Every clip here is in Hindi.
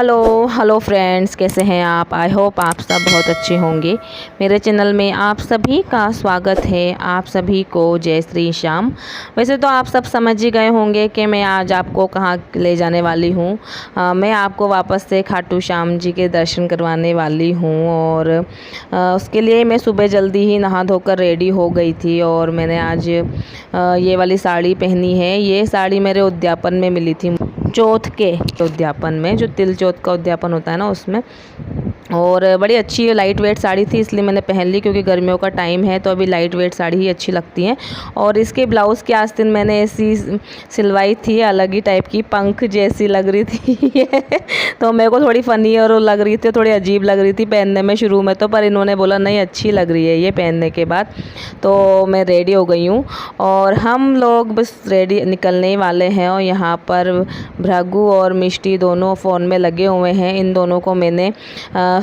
हेलो फ्रेंड्स, कैसे हैं आप। आई होप आप सब बहुत अच्छे होंगे। मेरे चैनल में आप सभी का स्वागत है। आप सभी को जय श्री श्याम। वैसे तो आप सब समझ ही गए होंगे कि मैं आज आपको कहाँ ले जाने वाली हूँ। मैं आपको वापस से खाटू श्याम जी के दर्शन करवाने वाली हूँ और उसके लिए मैं सुबह जल्दी ही नहा धोकर रेडी हो गई थी और मैंने आज ये वाली साड़ी पहनी है। ये साड़ी मेरे उद्यापन में मिली थी, चौथ के उद्यापन में, जो तिल चौथ का उद्यापन होता है ना, उसमें। और बड़ी अच्छी लाइट वेट साड़ी थी, इसलिए मैंने पहन ली क्योंकि गर्मियों का टाइम है तो अभी लाइट वेट साड़ी ही अच्छी लगती हैं। और इसके ब्लाउज़ के आस्तीन मैंने ऐसी सिलवाई थी, अलग ही टाइप की, पंख जैसी लग रही थी तो मेरे को थोड़ी फ़नी और लग रही थी, थोड़ी अजीब लग रही थी पहनने में शुरू में तो, पर इन्होंने बोला नहीं अच्छी लग रही है ये पहनने के बाद। तो मैं रेडी हो गई हूँ और हम लोग बस रेडी निकलने वाले हैं। और यहाँ पर भृगु और मिष्टी दोनों फ़ोन में लगे हुए हैं। इन दोनों को मैंने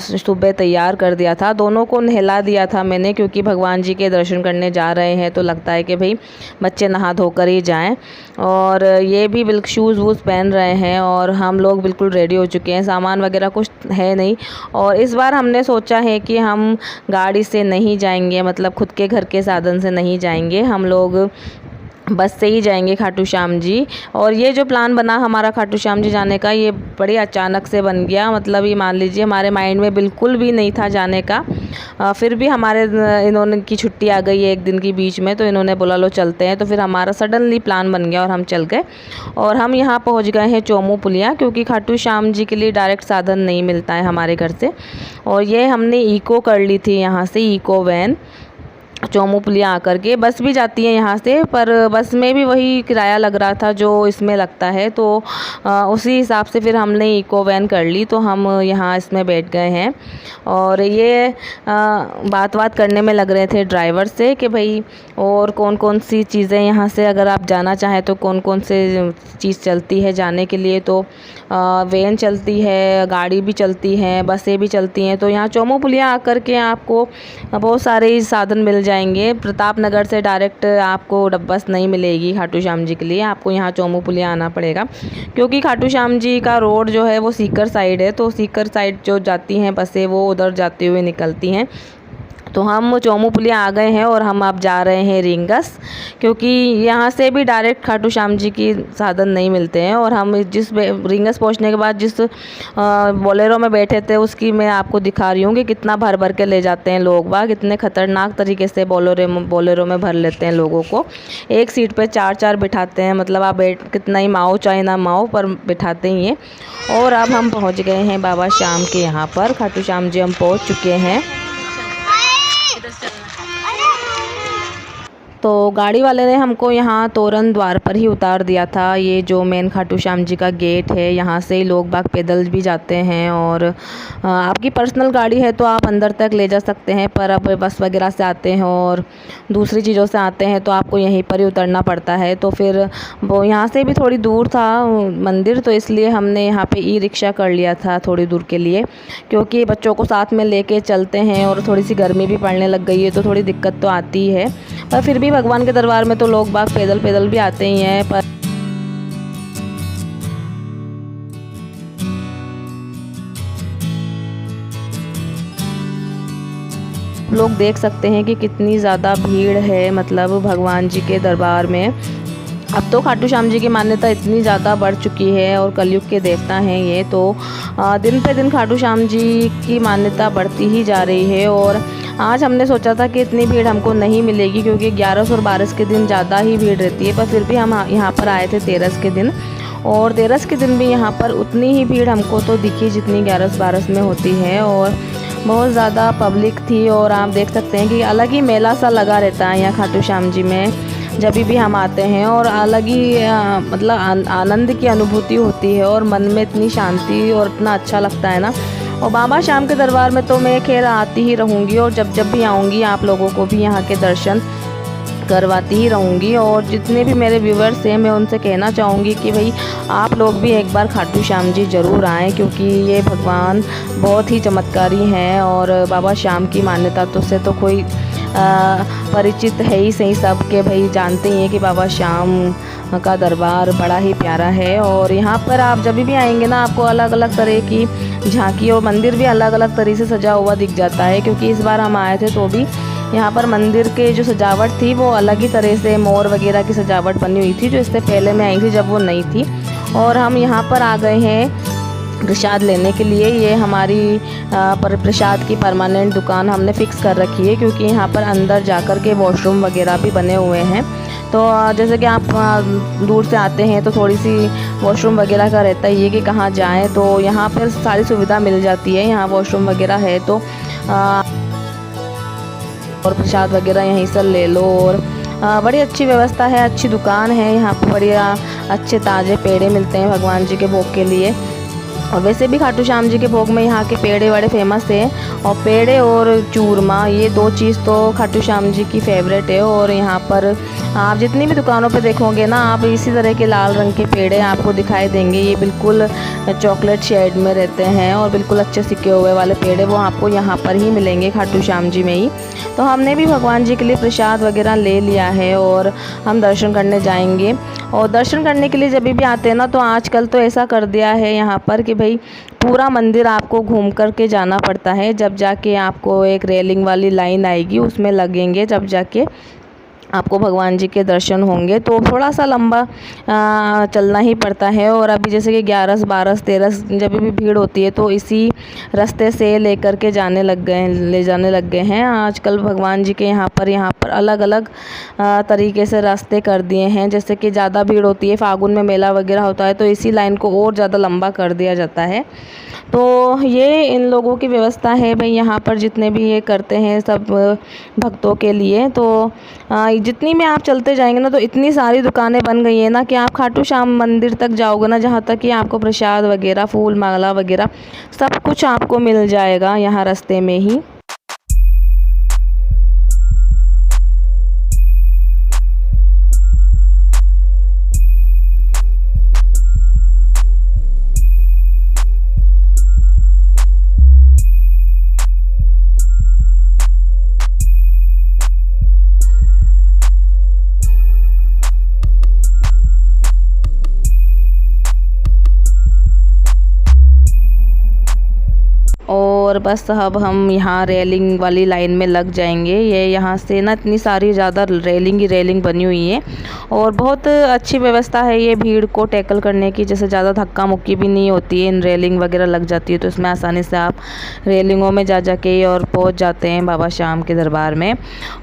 सुबह तैयार कर दिया था, दोनों को नहला दिया था मैंने, क्योंकि भगवान जी के दर्शन करने जा रहे हैं तो लगता है कि भाई बच्चे नहा धोकर ही जाएं। और ये भी बिल्कुल शूज़ वूज़ पहन रहे हैं और हम लोग बिल्कुल रेडी हो चुके हैं। सामान वगैरह कुछ है नहीं और इस बार हमने सोचा है कि हम गाड़ी से नहीं जाएंगे, मतलब खुद के घर के साधन से नहीं जाएंगे, हम लोग बस से ही जाएंगे खाटू श्याम जी। और ये जो प्लान बना हमारा खाटू श्याम जी जाने का, ये बड़ी अचानक से बन गया। मतलब ये मान लीजिए हमारे माइंड में बिल्कुल भी नहीं था जाने का। फिर भी हमारे इन्होंने की छुट्टी आ गई है एक दिन की बीच में, तो इन्होंने बोला लो चलते हैं। तो फिर हमारा सडनली प्लान बन गया और हम चल गए। और हम यहाँ पहुँच गए हैं चोमू पुलिया, क्योंकि खाटू श्याम जी के लिए डायरेक्ट साधन नहीं मिलता है हमारे घर से। और ये हमने इको कर ली थी यहाँ से, इको वैन चोमू पुलिया आकर के। बस भी जाती है यहाँ से, पर बस में भी वही किराया लग रहा था जो इसमें लगता है, तो उसी हिसाब से फिर हमने इको वैन कर ली। तो हम यहाँ इसमें बैठ गए हैं और ये बात करने में लग रहे थे ड्राइवर से कि भाई और कौन कौन सी चीज़ें यहाँ से अगर आप जाना चाहें तो कौन कौन से चीज़ चलती है जाने के लिए। तो वैन चलती है, गाड़ी भी चलती हैं, बसें भी चलती हैं। तो यहाँ चोमू पुलिया आकर के आपको बहुत सारे साधन मिल जाएंगे। प्रताप नगर से डायरेक्ट आपको बस नहीं मिलेगी खाटू श्याम जी के लिए, आपको यहाँ चोमू पुलिया आना पड़ेगा, क्योंकि खाटू श्याम जी का रोड जो है वो सीकर साइड है। तो सीकर साइड जो जाती हैं बसें वो उधर जाते हुए निकलती हैं। तो हम चोमू पुलिया आ गए हैं और हम अब जा रहे हैं रिंगस, क्योंकि यहाँ से भी डायरेक्ट खाटू श्याम जी की साधन नहीं मिलते हैं। और हम जिस रिंगस पहुँचने के बाद जिस बोलेरो में बैठे थे उसकी मैं आपको दिखा रही हूँ कि कितना भर भर के ले जाते हैं लोग बाग, कितने ख़तरनाक तरीके से बोलेरो में भर लेते हैं लोगों को। एक सीट पे 4-4 बिठाते हैं, मतलब आप कितना ही माओ चाहे ना माओ पर बिठाते ही हैं। और अब हम पहुँच गए हैं बाबा श्याम के यहाँ पर, खाटू श्याम जी हम पहुँच चुके हैं। तो गाड़ी वाले ने हमको यहाँ तोरण द्वार पर ही उतार दिया था। ये जो मेन खाटू श्याम जी का गेट है, यहाँ से ही लोग बाग पैदल भी जाते हैं और आपकी पर्सनल गाड़ी है तो आप अंदर तक ले जा सकते हैं, पर अब बस वगैरह से आते हैं और दूसरी चीज़ों से आते हैं तो आपको यहीं पर ही उतरना पड़ता है। तो फिर वो यहाँ से भी थोड़ी दूर था मंदिर, तो इसलिए हमने यहाँ पे ई रिक्शा कर लिया था थोड़ी दूर के लिए, क्योंकि बच्चों को साथ में लेके चलते हैं और थोड़ी सी गर्मी भी पड़ने लग गई है तो थोड़ी दिक्कत तो आती है। पर फिर भी भगवान के दरबार में तो लोग बाग पैदल पैदल भी आते ही हैं। पर लोग देख सकते हैं कि कितनी ज़्यादा भीड़ है, मतलब भगवान जी के दरबार में। अब तो खाटू श्याम जी की मान्यता इतनी ज़्यादा बढ़ चुकी है और कलयुग के देवता हैं ये, तो दिन पे दिन खाटू श्याम जी की मान्यता बढ़ती ही जा रही है। और आज हमने सोचा था कि इतनी भीड़ हमको नहीं मिलेगी, क्योंकि 11 और 12 के दिन ज़्यादा ही भीड़ रहती है, पर फिर भी हम यहाँ पर आए थे 13 के दिन और 13 के दिन भी यहाँ पर उतनी ही भीड़ हमको तो दिखी जितनी 11-12 में होती है। और बहुत ज़्यादा पब्लिक थी और आप देख सकते हैं कि अलग ही मेला सा लगा रहता है यहाँ खाटू श्याम जी में जब भी हम आते हैं, और अलग ही मतलब आनंद की अनुभूति होती है और मन में इतनी शांति और इतना अच्छा लगता है ना। और बाबा श्याम के दरबार में तो मैं खैर आती ही रहूँगी और जब जब भी आऊँगी आप लोगों को भी यहाँ के दर्शन करवाती ही रहूँगी। और जितने भी मेरे व्यूवर्स हैं मैं उनसे कहना चाहूँगी कि भाई आप लोग भी एक बार खाटू श्याम जी ज़रूर आएँ, क्योंकि ये भगवान बहुत ही चमत्कारी हैं। और बाबा श्याम की मान्यता तो से तो कोई परिचित है ही सही, सब के भाई जानते ही हैं कि बाबा श्याम का दरबार बड़ा ही प्यारा है। और यहाँ पर आप जब भी आएंगे ना, आपको अलग अलग तरह की झांकी और मंदिर भी अलग अलग तरह से सजा हुआ दिख जाता है। क्योंकि इस बार हम आए थे तो भी यहाँ पर मंदिर के जो सजावट थी वो अलग ही तरह से मोर वगैरह की सजावट बनी हुई थी, जो इससे पहले मैं आई थी जब वो नहीं थी। और हम यहाँ पर आ गए हैं प्रसाद लेने के लिए। ये हमारी प्रसाद की परमानेंट दुकान हमने फ़िक्स कर रखी है, क्योंकि यहाँ पर अंदर जाकर के वॉशरूम वगैरह भी बने हुए हैं। तो जैसे कि आप दूर से आते हैं तो थोड़ी सी वॉशरूम वगैरह का रहता ही है कि कहाँ जाएं, तो यहाँ पर सारी सुविधा मिल जाती है। यहाँ वॉशरूम वगैरह है तो और प्रसाद वगैरह यहीं से ले लो। और बड़ी अच्छी व्यवस्था है, अच्छी दुकान है। यहाँ पर बढ़िया अच्छे ताज़े पेड़े मिलते हैं भगवान जी के भोग के लिए। और वैसे भी खाटू श्याम जी के भोग में यहाँ के पेड़े बड़े फेमस हैं। और पेड़े और चूरमा, ये दो चीज़ तो खाटू श्याम जी की फेवरेट है। और यहाँ पर आप जितनी भी दुकानों पे देखोगे ना, आप इसी तरह के लाल रंग के पेड़े आपको दिखाई देंगे। ये बिल्कुल चॉकलेट शेड में रहते हैं और बिल्कुल अच्छे सिके हुए वाले पेड़े वो आपको यहाँ पर ही मिलेंगे, खाटू श्याम जी में ही। तो हमने भी भगवान जी के लिए प्रसाद वगैरह ले लिया है और हम दर्शन करने जाएंगे। और दर्शन करने के लिए जब भी आते हैं ना, तो आजकल तो ऐसा कर दिया है यहाँ पर कि भाई पूरा मंदिर आपको घूम कर के जाना पड़ता है। जब जाके आपको एक रेलिंग वाली लाइन आएगी, उसमें लगेंगे, जब जाके आपको भगवान जी के दर्शन होंगे। तो थोड़ा सा लंबा चलना ही पड़ता है। और अभी जैसे कि 11, 12, 13 जब भी भीड़ होती है तो इसी रास्ते से लेकर के ले जाने लग गए हैं आजकल भगवान जी के। यहाँ पर अलग अलग तरीके से रास्ते कर दिए हैं। जैसे कि ज़्यादा भीड़ होती है, फागुन में मेला वगैरह होता है, तो इसी लाइन को और ज़्यादा लंबा कर दिया जाता है। तो ये इन लोगों की व्यवस्था है भाई, यहाँ पर जितने भी ये करते हैं सब भक्तों के लिए। तो जितनी में आप चलते जाएंगे ना, तो इतनी सारी दुकानें बन गई हैं ना कि आप खाटू श्याम मंदिर तक जाओगे ना, जहाँ तक कि आपको प्रसाद वगैरह, फूल माला वगैरह सब कुछ आपको मिल जाएगा यहाँ रास्ते में ही। और बस अब हम यहाँ रेलिंग वाली लाइन में लग जाएंगे। ये यहाँ से ना इतनी सारी ज़्यादा रेलिंग ही रेलिंग बनी हुई है और बहुत अच्छी व्यवस्था है ये भीड़ को टैकल करने की। जैसे ज़्यादा धक्का मुक्की भी नहीं होती है, इन रेलिंग वगैरह लग जाती है तो इसमें आसानी से आप रेलिंगों में जा के और पहुँच जाते हैं बाबा श्याम के दरबार में।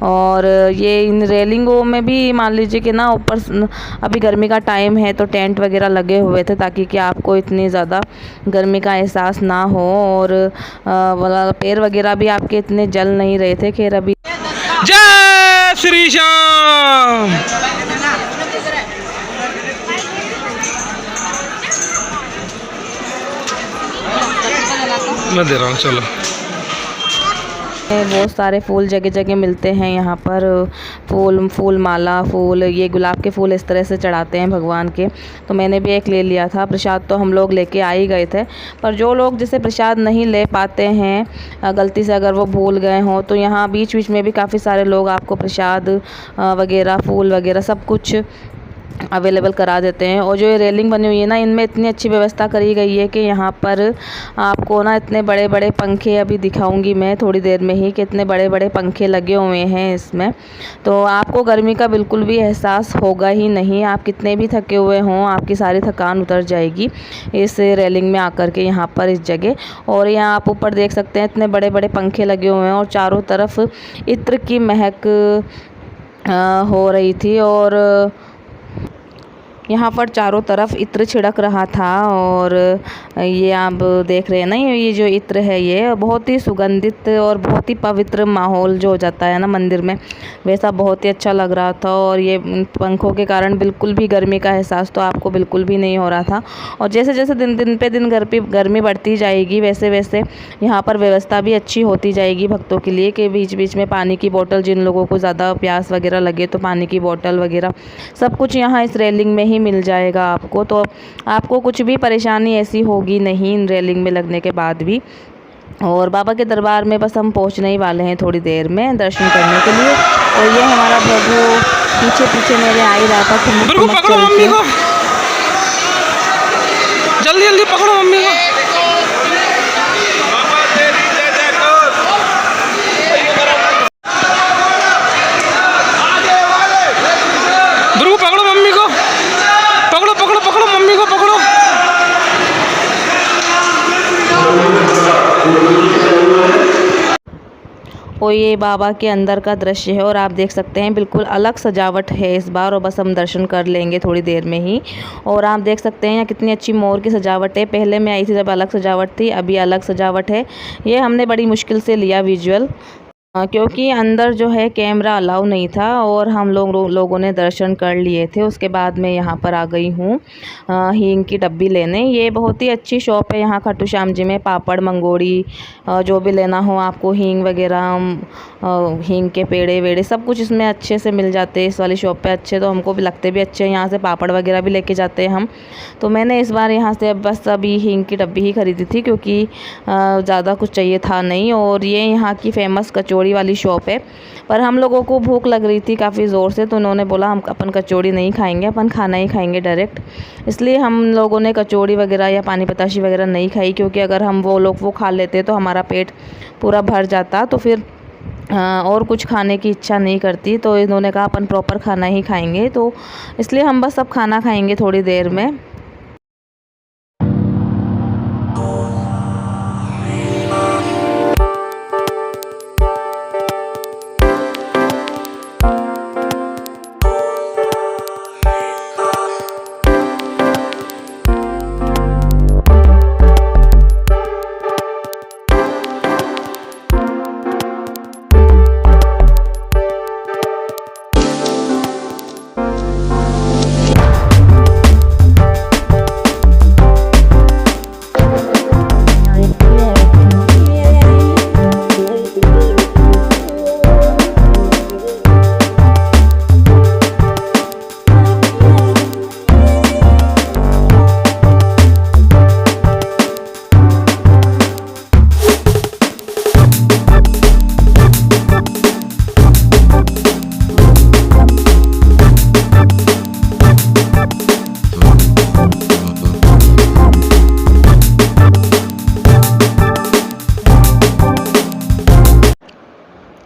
और ये इन रेलिंगों में भी मान लीजिए कि ना ऊपर अभी गर्मी का टाइम है तो टेंट वगैरह लगे हुए थे, ताकि कि आपको इतनी ज़्यादा गर्मी का एहसास ना हो। और पैर वगैरह भी आपके इतने जल नहीं रहे थे। खैर अभी जय श्री श्याम। मैं दे रहा हूँ, चलो। बहुत सारे फूल जगह जगह मिलते हैं यहाँ पर। फूल माला, फूल, ये गुलाब के फूल इस तरह से चढ़ाते हैं भगवान के। तो मैंने भी एक ले लिया था। प्रसाद तो हम लोग लेके आ ही गए थे, पर जो लोग जैसे प्रसाद नहीं ले पाते हैं गलती से, अगर वो भूल गए हों, तो यहाँ बीच बीच में भी काफ़ी सारे लोग आपको प्रसाद वगैरह, फूल वगैरह सब कुछ अवेलेबल करा देते हैं। और जो ये रेलिंग बनी हुई है ना, इनमें इतनी अच्छी व्यवस्था करी गई है कि यहाँ पर आपको ना इतने बड़े बड़े पंखे, अभी दिखाऊंगी मैं थोड़ी देर में ही, कि इतने बड़े बड़े पंखे लगे हुए हैं इसमें। तो आपको गर्मी का बिल्कुल भी एहसास होगा ही नहीं। आप कितने भी थके हुए हों, आपकी सारी थकान उतर जाएगी इस रेलिंग में आकर के यहाँ पर, इस जगह। और यहाँ आप ऊपर देख सकते हैं इतने बड़े बड़े पंखे लगे हुए हैं और चारों तरफ इत्र की महक हो रही थी। और यहाँ पर चारों तरफ इत्र छिड़क रहा था। और ये आप देख रहे हैं ना, ये जो इत्र है ये बहुत ही सुगंधित और बहुत ही पवित्र माहौल जो हो जाता है ना मंदिर में, वैसा बहुत ही अच्छा लग रहा था। और ये पंखों के कारण बिल्कुल भी गर्मी का एहसास तो आपको बिल्कुल भी नहीं हो रहा था। और जैसे जैसे दिन पे दिन गर्मी बढ़ती जाएगी, वैसे वैसे यहाँ पर व्यवस्था भी अच्छी होती जाएगी भक्तों के लिए, कि बीच बीच में पानी की बोतल, जिन लोगों को ज़्यादा प्यास वगैरह लगे तो पानी की बोतल वगैरह सब कुछ यहाँ इस रेलिंग में ही मिल जाएगा आपको। तो आपको कुछ भी परेशानी ऐसी होगी नहीं इन रेलिंग में लगने के बाद भी। और बाबा के दरबार में बस हम पहुंचने ही वाले हैं थोड़ी देर में दर्शन करने के लिए। और ये हमारा प्रभु पीछे पीछे मेरे आ ही रहा था, ठुमक बिल्कुल ठुमक पकड़ो चल मम्मी के। को, जल्दी जल्दी पकड़ो मम्मी को। बिल्कुल पकड़ो मम्मी को, पकड़ो पकड़ो पकड़ो मम्मी को पकड़ो। और ये बाबा के अंदर का दृश्य है और आप देख सकते हैं बिल्कुल अलग सजावट है इस बार। और बस हम दर्शन कर लेंगे थोड़ी देर में ही। और आप देख सकते हैं यहाँ कितनी अच्छी मोर की सजावट है। पहले मैं आई थी जब अलग सजावट थी, अभी अलग सजावट है। ये हमने बड़ी मुश्किल से लिया विजुअल, क्योंकि अंदर जो है कैमरा अलाउ नहीं था और हम लोगों ने दर्शन कर लिए थे। उसके बाद मैं यहाँ पर आ गई हूँ हींग की डब्बी लेने। ये बहुत ही अच्छी शॉप है यहाँ खाटू श्याम जी में। पापड़ मंगोड़ी जो भी लेना हो आपको, हींग वगैरह, हींग के पेड़े वेड़े सब कुछ इसमें अच्छे से मिल जाते हैं इस वाली शॉप पे। अच्छे तो हमको भी लगते भी अच्छे हैं, यहाँ से पापड़ वगैरह भी लेके जाते हैं हम। तो मैंने इस बार यहाँ से बस अभी हींग की डब्बी ही खरीदी थी, क्योंकि ज़्यादा कुछ चाहिए था नहीं। और ये यहाँ की फेमस कचौड़ी वाली शॉप है। पर हम लोगों को भूख लग रही थी काफ़ी ज़ोर से, तो उन्होंने बोला हम अपन कचौड़ी नहीं खाएंगे, अपन खाना ही खाएंगे डायरेक्ट। इसलिए हम लोगों ने कचौड़ी वगैरह या पानी बताशी वगैरह नहीं खाई, क्योंकि अगर हम वो खा लेते तो हमारा पेट पूरा भर जाता, तो फिर और कुछ खाने की इच्छा नहीं करती। तो इन्होंने कहा अपन प्रॉपर खाना ही खाएंगे, तो इसलिए हम बस अब खाना खाएंगे थोड़ी देर में।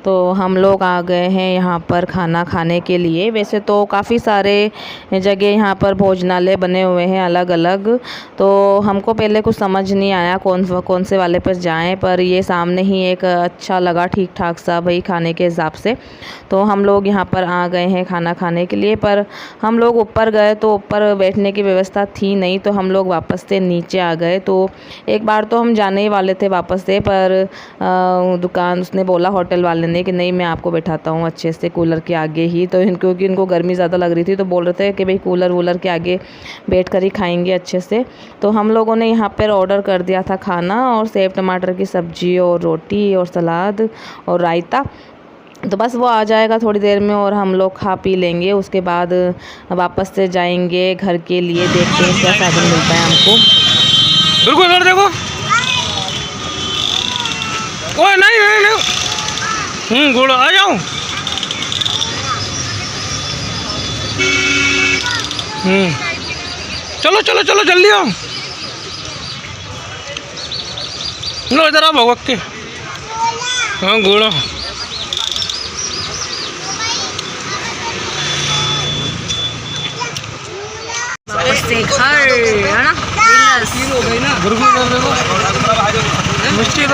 तो हम लोग आ गए हैं यहाँ पर खाना खाने के लिए। वैसे तो काफ़ी सारे जगह यहाँ पर भोजनालय बने हुए हैं अलग अलग, तो हमको पहले कुछ समझ नहीं आया कौन से वाले पर जाएं, पर ये सामने ही एक अच्छा लगा ठीक ठाक सा भाई खाने के हिसाब से। तो हम लोग यहाँ पर आ गए हैं खाना खाने के लिए। पर हम लोग ऊपर गए तो ऊपर बैठने की व्यवस्था थी नहीं, तो हम लोग वापस से नीचे आ गए। तो एक बार तो हम जाने ही वाले थे वापस से, पर दुकान उसने बोला होटल वाले ने कि नहीं मैं आपको बैठाता हूँ अच्छे से कूलर के आगे ही। तो क्योंकि इनको गर्मी ज़्यादा लग रही थी, तो बोल रहे थे कि भाई कूलर वूलर के आगे बैठ कर ही खाएंगे अच्छे से। तो हम लोगों ने यहाँ पर ऑर्डर कर दिया था खाना, और सेव टमाटर की सब्ज़ी और रोटी और सलाद और रायता। तो बस वो आ जाएगा थोड़ी देर में और हम लोग खा पी लेंगे। उसके बाद वापस से जाएंगे घर के लिए, देखते हैं क्या साधन मिलता है हमको। बिल्कुल इधर देखो, ओए नहीं नहीं नहीं, घोड़ा आ जाओ। चलो चलो चलो जल्दी आओ। लो इधर आओ भगवत के। हाँ घोड़ा से घर है ना, मिष्टी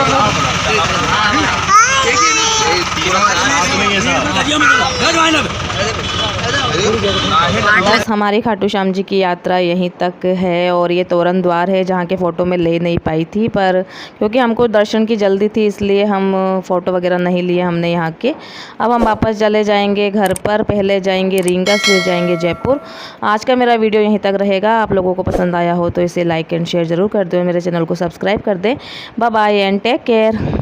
बस हमारी खाटू श्याम जी की यात्रा यहीं तक है। और ये तोरण द्वार है जहाँ के फ़ोटो में ले नहीं पाई थी, पर क्योंकि हमको दर्शन की जल्दी थी इसलिए हम फ़ोटो वगैरह नहीं लिए हमने यहाँ के। अब हम वापस चले जाएंगे घर पर, पहले जाएंगे रींगस फिर जाएंगे जयपुर। आज का मेरा वीडियो यहीं तक रहेगा। आप लोगों को पसंद आया हो तो इसे लाइक एंड शेयर ज़रूर कर दो, मेरे चैनल को सब्सक्राइब कर दें। Bye bye and take care.